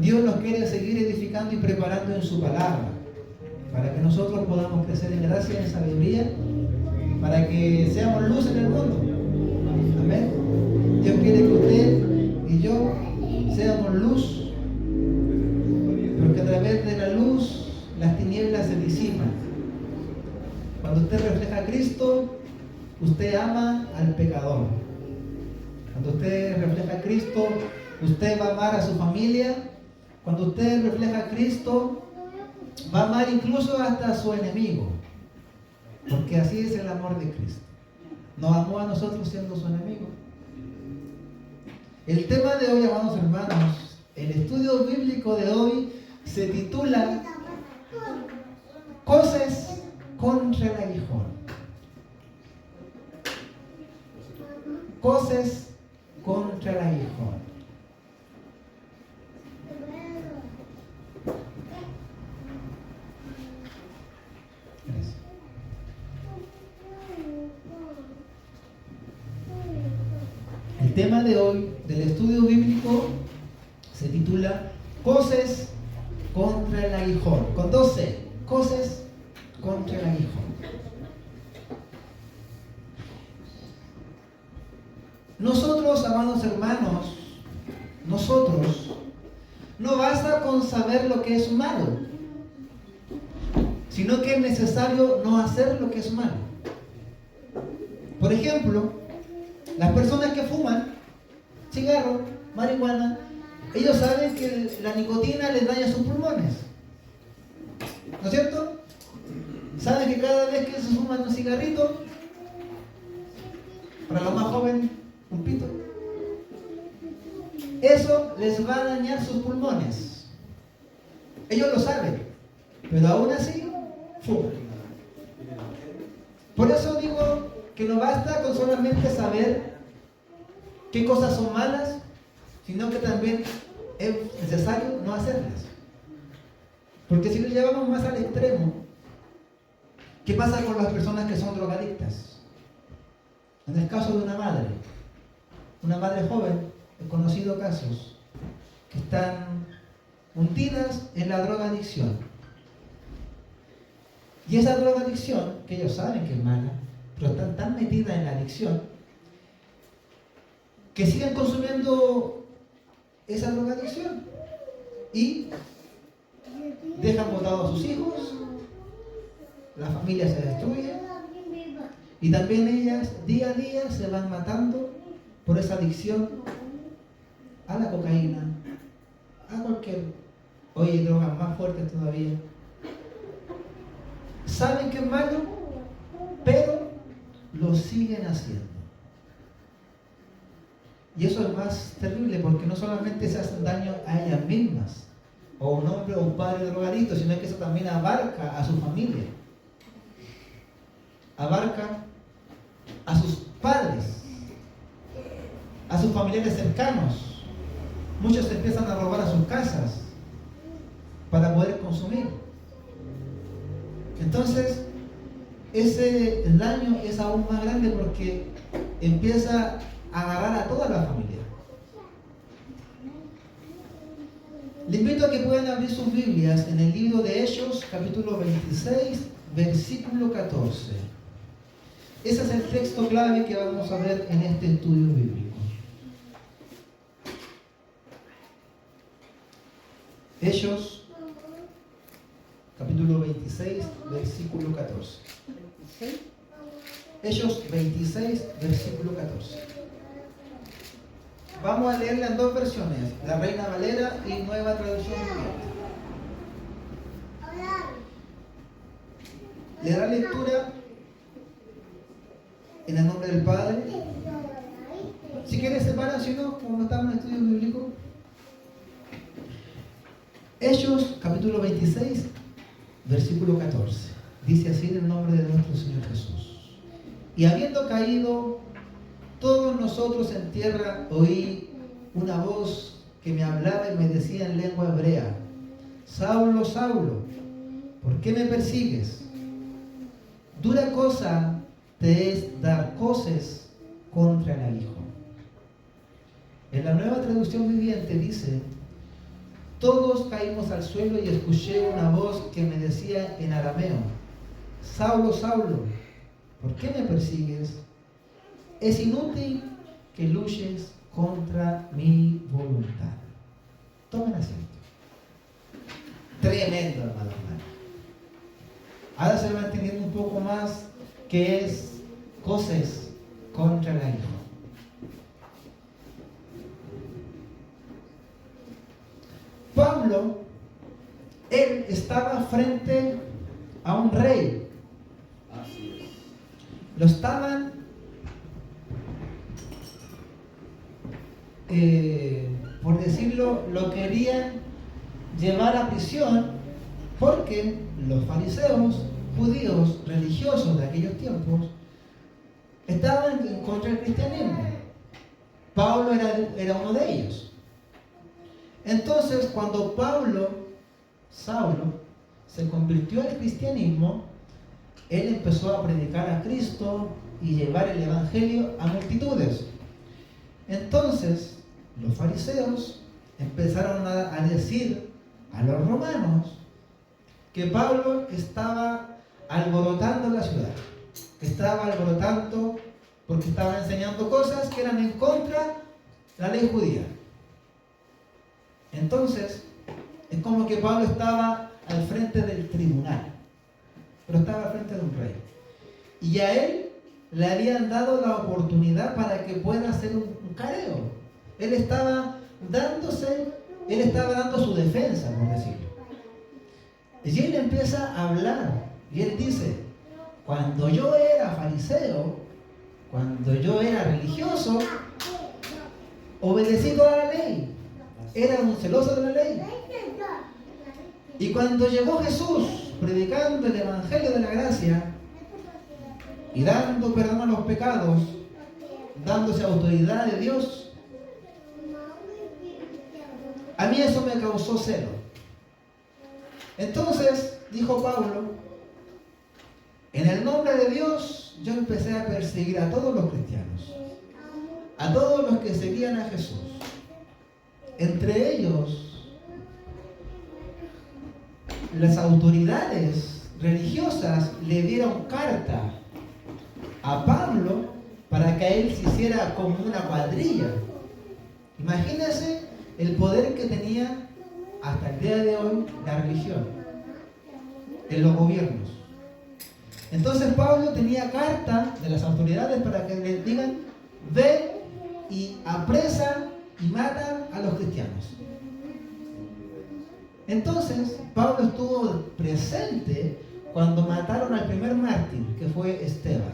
Dios nos quiere seguir edificando y preparando en su palabra, para que nosotros podamos crecer en gracia y en sabiduría, para que seamos luz en el mundo. Amén. Dios quiere que usted y yo seamos luz, porque a través de la luz las tinieblas se disipan. Cuando usted refleja a Cristo, usted ama al pecador. Cuando usted refleja a Cristo, usted va a amar a su familia. Cuando usted refleja a Cristo, va a amar incluso hasta a su enemigo. Porque así es el amor de Cristo. Nos amó a nosotros siendo su enemigo. El tema de hoy, amados hermanos, el estudio bíblico de hoy se titula Cosas contra el aguijón. Cosas contra el aguijón. Gracias. El tema de hoy del estudio bíblico se titula Cosas contra el aguijón. Con 12, cosas contra el aguijón. Nosotros, amados hermanos, no basta con saber lo que es malo, sino que es necesario no hacer lo que es malo. Por ejemplo, las personas que fuman cigarro, marihuana, ellos saben que la nicotina les daña sus pulmones, ¿no es cierto? Saben que cada vez que se fuman un cigarrito, para los más jóvenes, un pito, eso les va a dañar sus pulmones. Ellos lo saben, pero aún así fuman. Por eso digo que no basta con solamente saber qué cosas son malas, sino que también es necesario no hacerlas. Porque si lo llevamos más al extremo, ¿qué pasa con las personas que son drogadictas? En el caso de una madre joven, he conocido casos que están hundidas en la drogadicción. Y esa drogadicción, que ellos saben que es mala, pero están tan metidas en la adicción, que siguen consumiendo esa drogadicción y dejan botados a sus hijos, la familia se destruye y también ellas día a día se van matando por esa adicción a la cocaína, a cualquier, hoy hay drogas más fuertes todavía. Saben que es malo, pero lo siguen haciendo. Y eso es más terrible porque no solamente se hacen daño a ellas mismas, o un hombre o un padre drogadicto, sino que eso también abarca a su familia, abarca a sus padres, a sus familiares cercanos. Muchos empiezan a robar a sus casas para poder consumir. Entonces, ese daño es aún más grande porque empieza a agarrar a toda la familia. Les invito a que puedan abrir sus Biblias en el libro de Hechos, capítulo 26, versículo 14. Ese es el texto clave que vamos a ver en este estudio bíblico. Hechos, capítulo 26, versículo 14. Hechos 26, versículo 14. Vamos a leerla en dos versiones, la Reina Valera y Nueva Traducción Viviente. Le dará lectura en el nombre del Padre. Si quieres separar, si no, como no estamos en estudio bíblico. Hechos, capítulo 26, versículo 14. Dice así en el nombre de nuestro Señor Jesús. Y habiendo caído todos nosotros en tierra, oí una voz que me hablaba y me decía en lengua hebrea: Saulo, Saulo, ¿por qué me persigues? Dura cosa te es dar cosas contra el aguijón. En la Nueva Traducción Viviente dice: todos caímos al suelo y escuché una voz que me decía en arameo: Saulo, Saulo, ¿por qué me persigues? Es inútil que luches contra mi voluntad. Tomen asiento. Tremendo, hermano. Ahora se va entendiendo un poco más qué es cosas contra el aguijón. Pablo, él estaba frente a un rey. Así es. Lo estaban por decirlo, lo querían llevar a prisión porque los fariseos, judíos, religiosos de aquellos tiempos, estaban en contra del cristianismo. Pablo era uno de ellos. Entonces, cuando Saulo, se convirtió al cristianismo, él empezó a predicar a Cristo y llevar el evangelio a multitudes. Entonces, los fariseos empezaron a decir a los romanos que Pablo estaba alborotando la ciudad, que estaba alborotando porque estaba enseñando cosas que eran en contra de la ley judía. Entonces, es como que Pablo estaba al frente del tribunal, pero estaba al frente de un rey. Y a él le habían dado la oportunidad para que pueda hacer un careo. Él estaba dando su defensa, por decirlo. Y él empieza a hablar, y él dice: cuando yo era fariseo, cuando yo era religioso, obedecí toda la ley. Era un celoso de la ley. Y cuando llegó Jesús predicando el evangelio de la gracia y dando perdón a los pecados, dándose autoridad de Dios, a mí eso me causó celo. Entonces, dijo Pablo, en el nombre de Dios yo empecé a perseguir a todos los cristianos, a todos los que seguían a Jesús. Entre ellos, las autoridades religiosas le dieron carta a Pablo para que él se hiciera como una cuadrilla. Imagínense el poder que tenía hasta el día de hoy la religión en los gobiernos. Entonces Pablo tenía carta de las autoridades para que le digan: ve y apresa y mata a los cristianos. Entonces Pablo estuvo presente cuando mataron al primer mártir, que fue Esteban,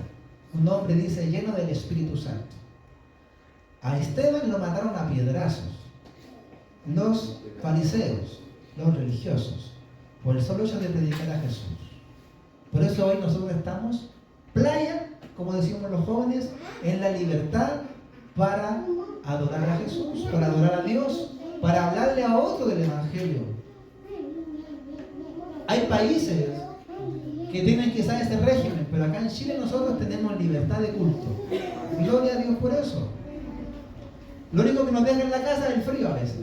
un hombre, dice, lleno del Espíritu Santo. A Esteban lo mataron a piedrazos los fariseos, los religiosos, por el solo hecho de predicar a Jesús. Por eso hoy nosotros estamos playa, como decimos los jóvenes, en la libertad para adorar a Jesús, para adorar a Dios, para hablarle a otro del evangelio. Hay países que tienen quizás ese régimen, pero acá en Chile nosotros tenemos libertad de culto. Gloria a Dios por eso. Lo único que nos deja en la casa es el frío a veces,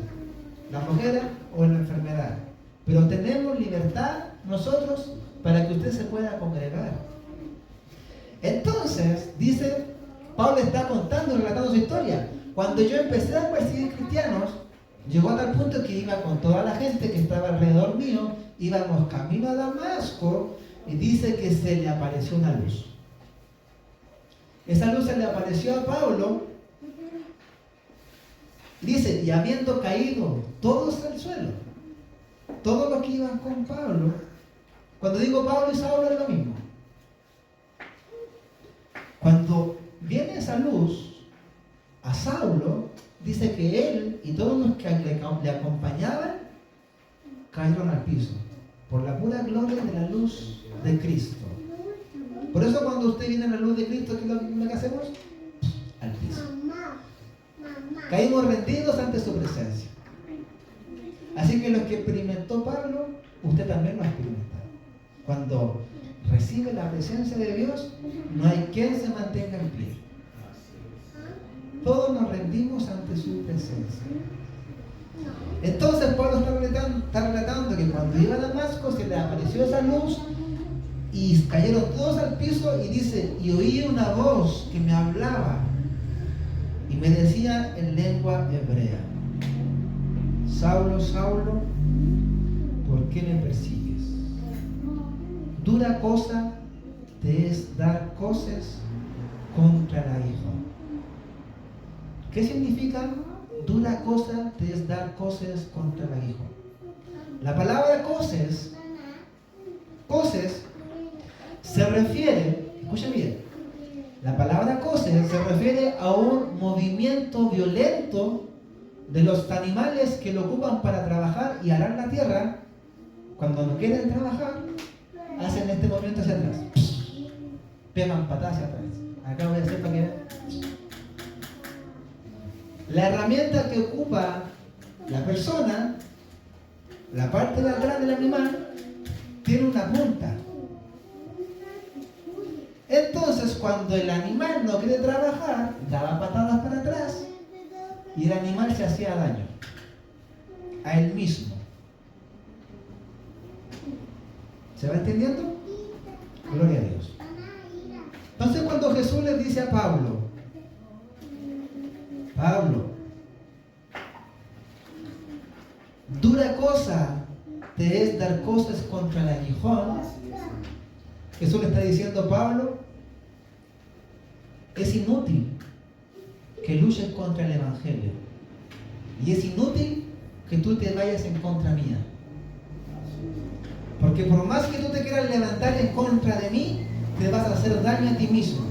la flojera o la enfermedad. Pero tenemos libertad nosotros para que usted se pueda congregar. Entonces, dice, Pablo está contando, relatando su historia. Cuando yo empecé a perseguir cristianos, llegó a tal punto que iba con toda la gente que estaba alrededor mío, íbamos camino a Damasco, y dice que se le apareció una luz. Esa luz se le apareció a Pablo, dice, y habiendo caído todos al suelo, todos los que iban con Pablo. Cuando digo Pablo y Saulo es lo mismo. Cuando viene esa luz a Saulo, dice que él y todos los que le acompañaban cayeron al piso por la pura gloria de la luz de Cristo. Por eso cuando usted viene a la luz de Cristo, ¿qué es lo que hacemos? Al piso. Caímos rendidos ante su presencia. Así que lo que experimentó Pablo, usted también lo ha experimentado. Cuando recibe la presencia de Dios, no hay quien se mantenga en pie. Todos nos rendimos ante su presencia. Entonces Pablo está relatando cayeron todos al piso y dice, y oí una voz que me hablaba y me decía en lengua hebrea, Saulo, Saulo, ¿por qué me persigues? Dura cosa te es dar coces contra el aguijón. ¿Qué significa? Dura cosa te es dar coces contra el aguijón. La palabra coces se refiere, escuchen bien, la palabra coces se refiere a un movimiento violento de los animales que lo ocupan para trabajar y arar la tierra. Cuando no quieren trabajar, hacen este movimiento hacia atrás, pegan patadas hacia atrás. Acá voy a hacer para que vean. La herramienta que ocupa la persona, la parte de atrás del animal, tiene una punta. Entonces, cuando el animal no quiere trabajar, daba patadas para atrás y el animal se hacía daño a él mismo. ¿Se va entendiendo? Gloria a Dios. Entonces, cuando Jesús le dice a Pablo, dura cosa te es dar cosas contra el aguijón, Jesús le está diciendo a Pablo, es inútil que luches contra el Evangelio y es inútil que tú te vayas en contra mía, porque por más que tú te quieras levantar en contra de mí, te vas a hacer daño a ti mismo.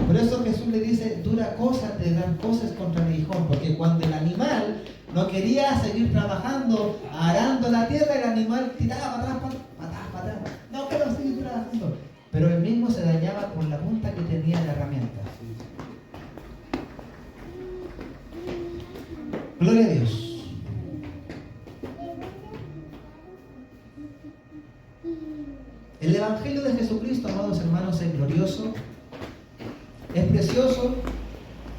Por eso Jesús le dice, dura cosa te dan cosas contra el aguijón, porque cuando el animal no quería seguir trabajando, arando la tierra, el animal tiraba para atrás, no quiero seguir trabajando, pero él mismo se dañaba por la punta que tenía la herramienta. Gloria a Dios. El Evangelio de Jesucristo, amados hermanos, es glorioso, es precioso,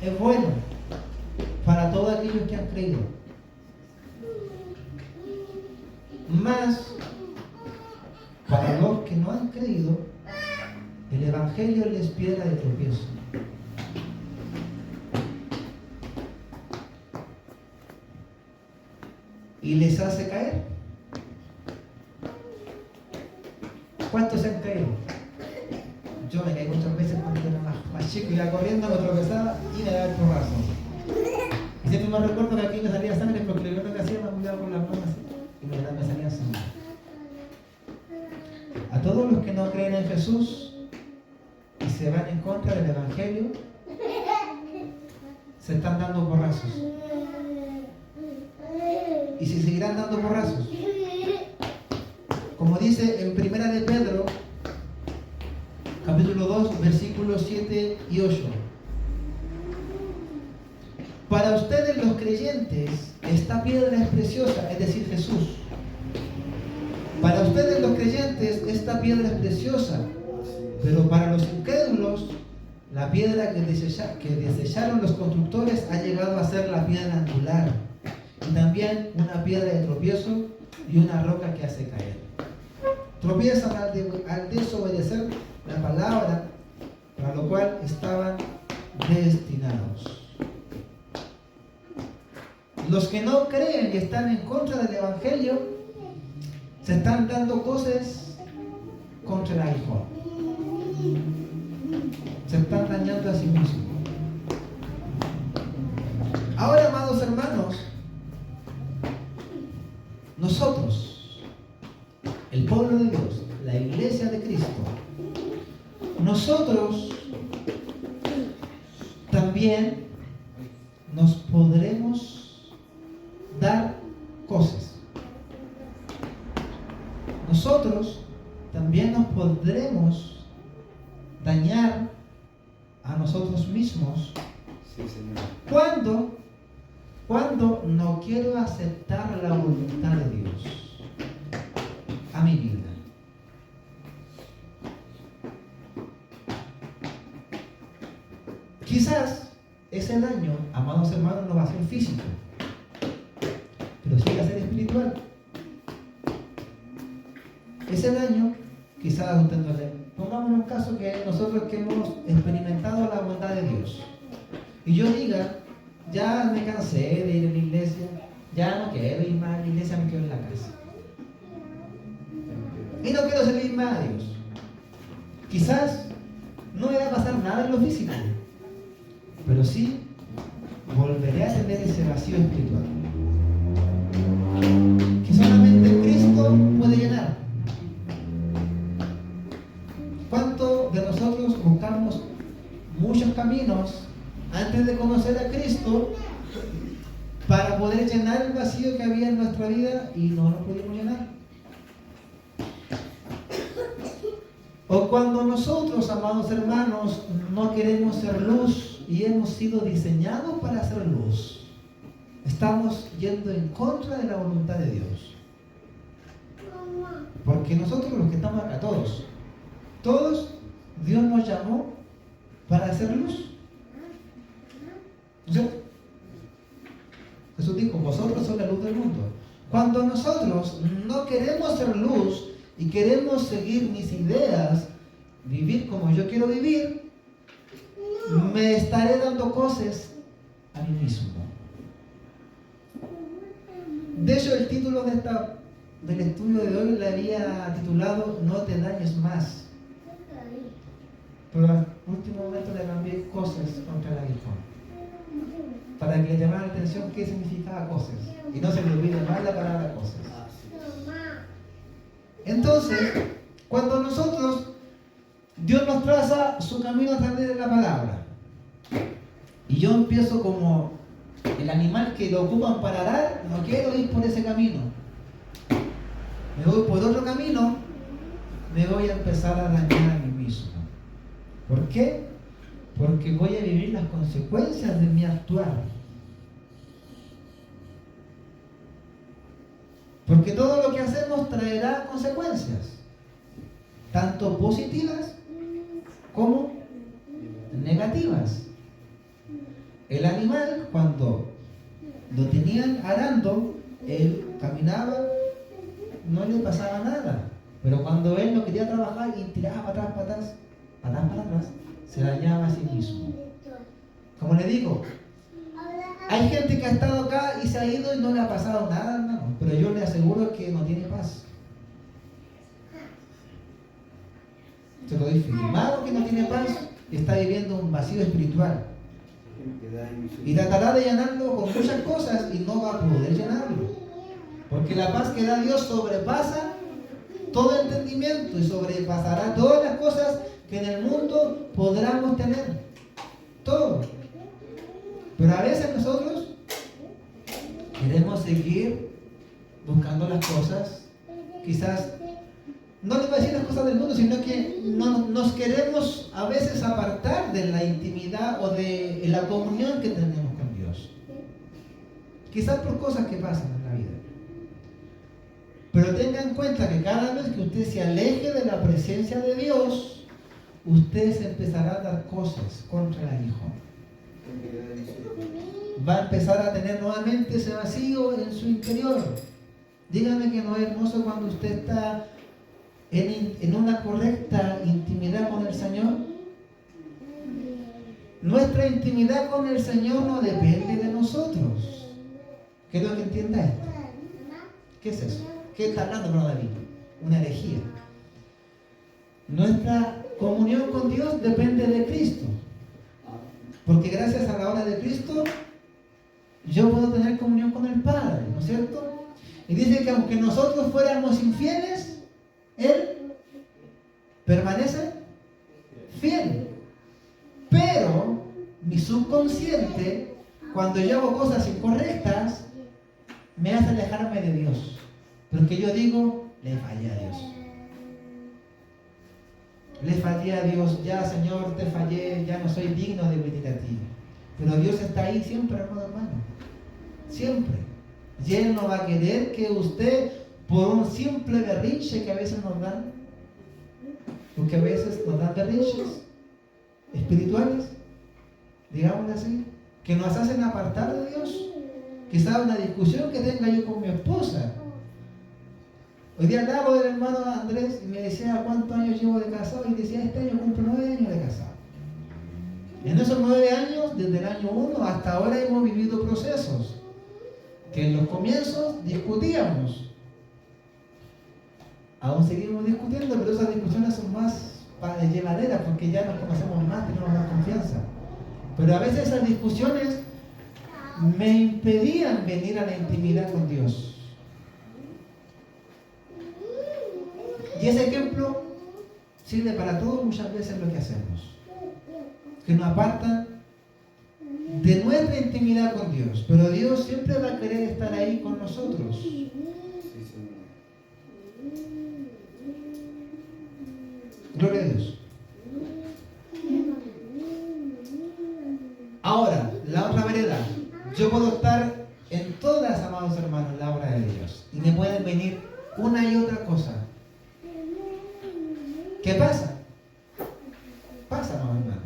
es bueno para todos aquellos que han creído. Mas, para los que no han creído, el Evangelio les piedra de tropiezo. Y les hace caer. ¿Cuántos se han caído? Yo me caí muchas veces cuando era más chico, iba corriendo, me tropezaba y me daba el porrazo. Y siempre me recuerdo que aquí me salía sangre porque lo primero que hacía me cuidaba con las manos y me salía sangre. A todos los que no creen en Jesús y se van en contra del Evangelio, se están dando porrazos. Y se seguirán dando porrazos. Como dice en 1 de Pedro, capítulo 2, versículos 7 y 8. Para ustedes los creyentes, esta piedra es preciosa, es decir, Jesús. Para ustedes los creyentes, esta piedra es preciosa, pero para los incrédulos, la piedra que desecharon los constructores ha llegado a ser la piedra angular, y también una piedra de tropiezo y una roca que hace caer. Tropiezan al desobedecer la palabra para lo cual estaban destinados. Los que no creen y están en contra del Evangelio se están dando cosas contra el aguijón. Se están dañando a sí mismos. Ahora, amados hermanos, nosotros, el pueblo de Dios, la iglesia de Cristo, nosotros también nos podremos dar cosas. Nosotros también nos podremos dañar a nosotros mismos. Sí, Señor. Cuando no quiero aceptar la voluntad de Dios a mi vida. Quizás ese daño, amados hermanos, no va a ser físico, pero sí va a ser espiritual. ese daño quizás usted no le... Pongamos un caso que nosotros que hemos experimentado la bondad de Dios y yo diga, ya me cansé de ir a la iglesia, ya no quiero ir más a la iglesia, me quedo en la casa y no quiero servir más a Dios. Quizás no me va a pasar nada en lo físico, pero sí volveré a tener ese vacío espiritual que solamente Cristo puede llenar. ¿Cuántos de nosotros buscamos muchos caminos antes de conocer a Cristo para poder llenar el vacío que había en nuestra vida y no lo pudimos llenar? O cuando nosotros, amados hermanos, no queremos ser luz y hemos sido diseñados para ser luz, estamos yendo en contra de la voluntad de Dios. Porque nosotros los que estamos acá, todos, Dios nos llamó para hacer luz. ¿No es cierto? Jesús dijo, vosotros sois la luz del mundo. Cuando nosotros no queremos ser luz y queremos seguir mis ideas, vivir como yo quiero vivir, me estaré dando cosas a mí mismo. De hecho, el título del estudio de hoy le había titulado No te dañes más. Pero al último momento le cambié cosas contra el aguijón, para que le llamara la atención qué significaba cosas y no se le olvide más la palabra cosas. Entonces, cuando nosotros, Dios nos traza su camino a través de la palabra y yo empiezo como el animal que lo ocupan para dar, no quiero ir por ese camino, me voy por otro camino, me voy a empezar a dañar a mí mismo. ¿Por qué? Porque voy a vivir las consecuencias de mi actuar. Porque todo lo que hacemos traerá consecuencias, tanto positivas como negativas. El animal, cuando lo tenían arando, él caminaba, no le pasaba nada. Pero cuando él no quería trabajar y tiraba para atrás, se dañaba a sí mismo. Como le digo, hay gente que ha estado acá y se ha ido y no le ha pasado nada, hermano, pero yo le aseguro que no tiene paz. Se lo doy firmado que no tiene paz y está viviendo un vacío espiritual. Y tratará de llenarlo con muchas cosas y no va a poder llenarlo. Porque la paz que da Dios sobrepasa todo entendimiento y sobrepasará todas las cosas que en el mundo podamos tener. Todo. Pero a veces nosotros queremos seguir buscando las cosas, quizás, no les voy a decir las cosas del mundo, sino que nos queremos a veces apartar de la intimidad o de la comunión que tenemos con Dios. Quizás por cosas que pasan en la vida. Pero tenga en cuenta que cada vez que usted se aleje de la presencia de Dios, usted se empezará a dar cosas contra el aguijón. Va a empezar a tener nuevamente ese vacío en su interior. Dígame que no es hermoso cuando usted está en una correcta intimidad con el Señor. Nuestra intimidad con el Señor no depende de nosotros. Quiero que entienda esto. ¿Qué es eso? ¿Qué está hablando, hermano David? Una herejía. Nuestra comunión con Dios depende de Cristo. Porque gracias a la obra de Cristo, yo puedo tener comunión con el Padre, ¿no es cierto? Y dice que aunque nosotros fuéramos infieles, Él permanece fiel. Pero mi subconsciente, cuando yo hago cosas incorrectas, me hace alejarme de Dios. Porque yo digo, le fallé a Dios. Le fallé a Dios, ya Señor, te fallé, ya no soy digno de venir a ti. Pero Dios está ahí siempre, hermano. Siempre. Y Él no va a querer que usted, por un simple berrinche que a veces nos dan, porque a veces nos dan berrinches espirituales, digámoslo así, que nos hacen apartar de Dios. Quizás una discusión que tenga yo con mi esposa, Hoy día hablaba del hermano Andrés y me decía cuántos años llevo de casado y decía, este año cumplo 9 años de casado. En esos 9 años, desde el año 1 hasta ahora hemos vivido procesos que en los comienzos discutíamos. Aún seguimos discutiendo, pero esas discusiones son más llevaderas porque ya nos conocemos más, tenemos más confianza. Pero a veces esas discusiones me impedían venir a la intimidad con Dios. Y ese ejemplo sirve para todo muchas veces lo que hacemos, que nos apartan de nuestra intimidad con Dios, pero Dios siempre va a querer estar ahí con nosotros. Sí, Señor. Gloria a Dios. Ahora, la otra vereda. Yo puedo estar en todas, amados hermanos, la obra de Dios, y me pueden venir una y otra cosa. ¿Qué pasa? Pasa, amados hermanos,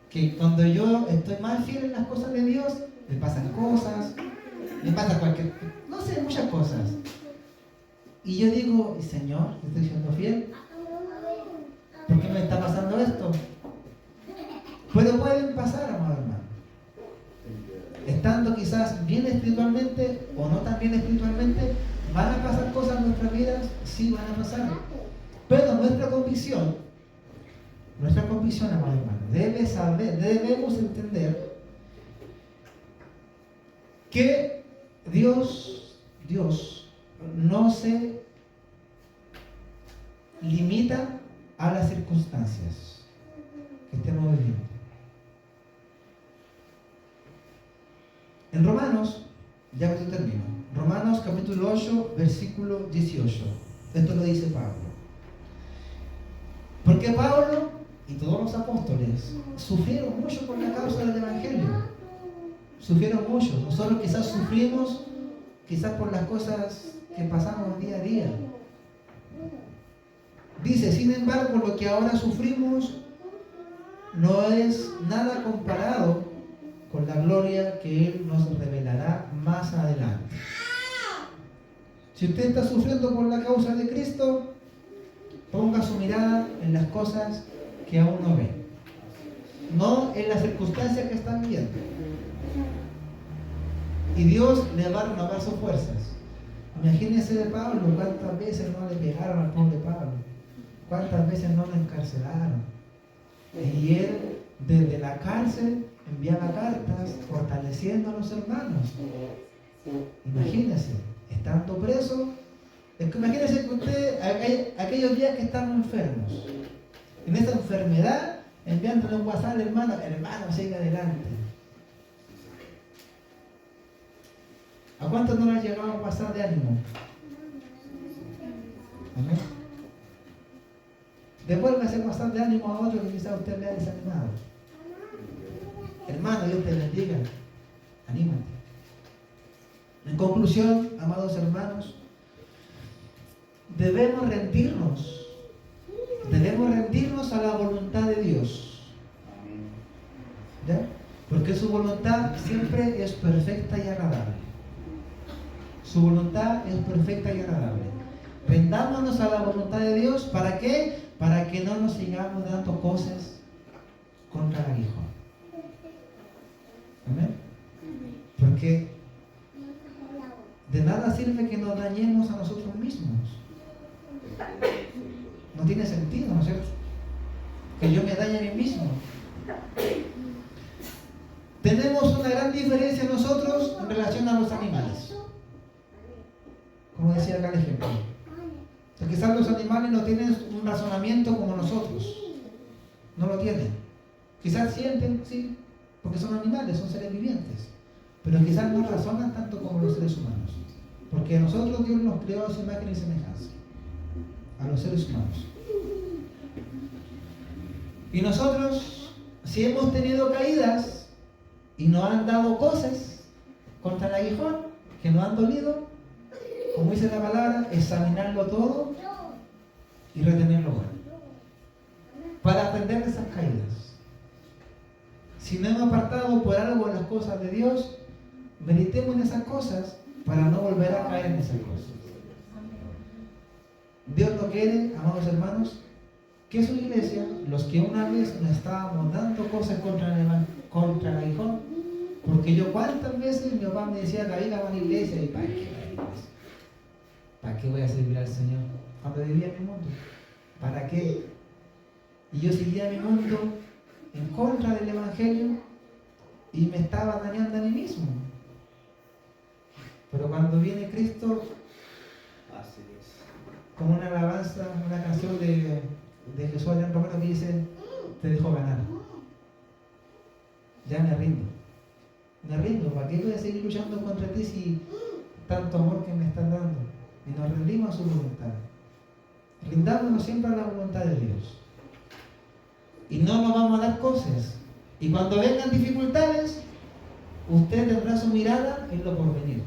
que cuando yo estoy más fiel en las cosas de Dios, me pasan cosas, me pasa cualquier, no sé, muchas cosas. Y yo digo, Señor, ¿estoy siendo fiel? ¿Por qué me está pasando esto? Pero pueden pasar, amado hermano. Estando quizás bien espiritualmente o no tan bien espiritualmente, van a pasar cosas en nuestras vidas, sí van a pasar. Pero nuestra convicción, amado hermano, debemos entender que Dios no se limita a las circunstancias que estemos viviendo. En Romanos, ya que termino, Romanos capítulo 8, versículo 18, esto lo dice Pablo. Porque Pablo y todos los apóstoles sufrieron mucho por la causa del Evangelio. Sufrieron mucho. Nosotros quizás sufrimos, quizás por las cosas que pasamos día a día. Dice, sin embargo, lo que ahora sufrimos no es nada comparado con la gloria que Él nos revelará más adelante. Si usted está sufriendo por la causa de Cristo, ponga su mirada en las cosas que aún no ve, no en las circunstancias que están viviendo. Y Dios le va a renovar sus fuerzas. Imagínense de Pablo, cuántas veces no le pegaron al pobre Pablo, cuántas veces no lo encarcelaron. Y él, desde la cárcel, enviaba cartas fortaleciendo a los hermanos. Imagínense, estando preso. Es que imagínense que usted, aquellos días que estamos enfermos, en esa enfermedad, enviándole un WhatsApp al hermano, siga adelante. ¿A cuántos no le ha llegado un WhatsApp de ánimo? Amén. Devuélvase el WhatsApp de ánimo a otro que quizás usted le ha desanimado. Hermano, Dios te bendiga. Anímate. En conclusión, amados hermanos, debemos rendirnos a la voluntad de Dios. ¿Ya? Porque su voluntad siempre es perfecta y agradable. Su voluntad es perfecta y agradable. Rendámonos a la voluntad de Dios. ¿Para qué? Para que no nos sigamos dando cosas contra el aguijón. Amén. Porque de nada sirve que nos dañemos a nosotros mismos. No tiene sentido, ¿no es cierto? Que yo me dañe a mí mismo. Tenemos una gran diferencia nosotros en relación a los animales. Como decía acá el ejemplo. Quizás los animales no tienen un razonamiento como nosotros. No lo tienen. Quizás sienten, sí, porque son animales, son seres vivientes. Pero quizás no razonan tanto como los seres humanos. Porque a nosotros Dios nos creó a su imagen y semejanza. A los seres humanos. Y nosotros, si hemos tenido caídas y nos han dado cosas contra el aguijón, que nos han dolido, como dice la palabra, examinarlo todo y retenerlo bueno. Para aprender de esas caídas. Si no hemos apartado por algo las cosas de Dios, meditemos en esas cosas para no volver a caer en esas cosas. quiere, amados hermanos, que su iglesia, los que una vez nos estábamos dando cosas contra el aguijón, porque yo cuántas veces mi papá me decía, David, va a la iglesia, y ¿para qué va a la iglesia? ¿Para qué voy a servir al Señor? Cuando vivía en mi mundo, ¿para qué? Y yo seguía mi mundo en contra del Evangelio y me estaba dañando a mí mismo. Pero cuando viene Cristo, Así es. como una alabanza, una canción de Jesús Adrián Romero que dice, te dejo ganar. Ya me rindo. Me rindo. ¿Para qué voy a seguir luchando contra ti si tanto amor que me están dando? Y nos rendimos a su voluntad. Rindámonos siempre a la voluntad de Dios. Y no nos vamos a dar cosas. Y cuando vengan dificultades, usted tendrá su mirada en lo porvenir.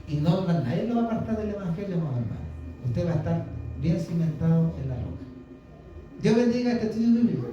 Y no, nadie lo va a apartar del Evangelio, hermano. Usted va a estar bien cimentado en la roca. Dios bendiga este estudio bíblico.